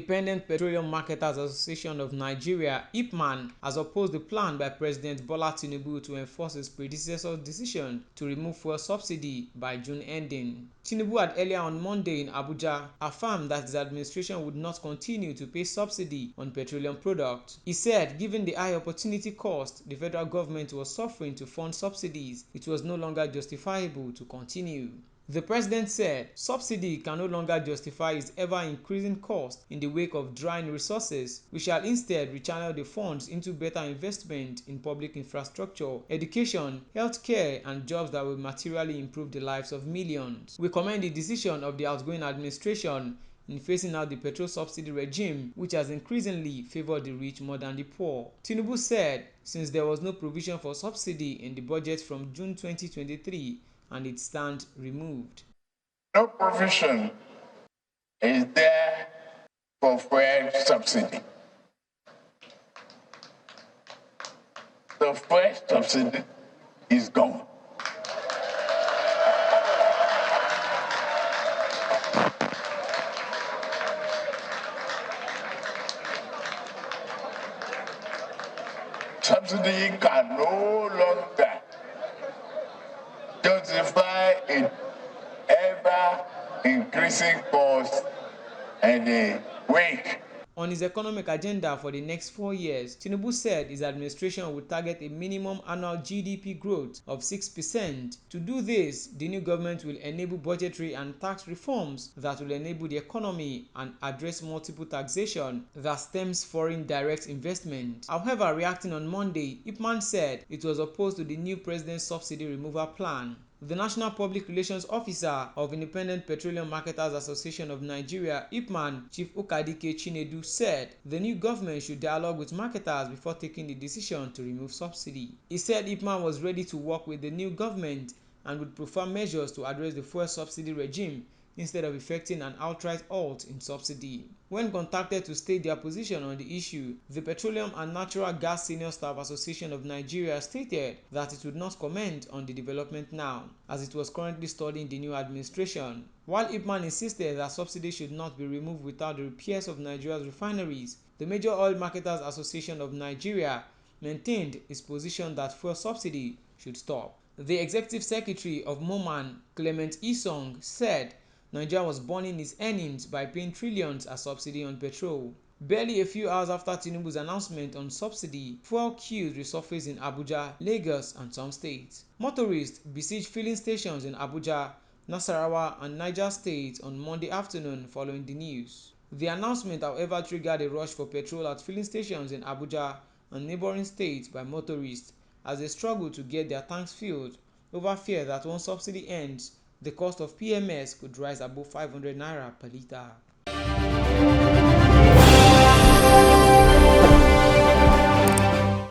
Independent Petroleum Marketers Association of Nigeria (Ipman) has opposed the plan by President Bola Tinubu to enforce his predecessor's decision to remove fuel subsidy by June ending. Tinubu had earlier on Monday in Abuja affirmed that his administration would not continue to pay subsidy on petroleum products. He said given the high opportunity cost the federal government was suffering to fund subsidies, it was no longer justifiable to continue. The president said subsidy can no longer justify its ever-increasing cost in the wake of drying resources. We shall instead rechannel the funds into better investment in public infrastructure, education, healthcare, and jobs that will materially improve the lives of millions. We commend the decision of the outgoing administration in phasing out the petrol subsidy regime, which has increasingly favored the rich more than the poor. Tinubu said since there was no provision for subsidy in the budget from June 2023, and it stands removed. No provision is there for fuel subsidy. The fuel subsidy is gone. Subsidy can no longer justify an ever-increasing cost and a wage. On his economic agenda for the next 4 years, Tinubu said his administration would target a minimum annual GDP growth of 6%. To do this, the new government will enable budgetary and tax reforms that will enable the economy and address multiple taxation that stems foreign direct investment. However, reacting on Monday, Ipman said it was opposed to the new president's subsidy removal plan. The National Public Relations Officer of Independent Petroleum Marketers Association of Nigeria (Ipman), Chief Okadike Chinedu, said the new government should dialogue with marketers before taking the decision to remove subsidy. He said Ipman was ready to work with the new government and would prefer measures to address the fuel subsidy regime instead of effecting an outright halt in subsidy. When contacted to state their position on the issue, the Petroleum and Natural Gas Senior Staff Association of Nigeria stated that it would not comment on the development now, as it was currently studying the new administration. While Ipman insisted that subsidy should not be removed without the repairs of Nigeria's refineries, the Major Oil Marketers Association of Nigeria maintained its position that fuel subsidy should stop. The executive secretary of MOMAN, Clement Isong, said Nigeria was burning its earnings by paying trillions as subsidy on petrol. Barely a few hours after Tinubu's announcement on subsidy, fuel queues resurfaced in Abuja, Lagos, and some states. Motorists besieged filling stations in Abuja, Nasarawa, and Niger states on Monday afternoon following the news. The announcement, however, triggered a rush for petrol at filling stations in Abuja and neighboring states by motorists as they struggle to get their tanks filled over fear that once subsidy ends, the cost of PMS could rise above 500 naira per litre.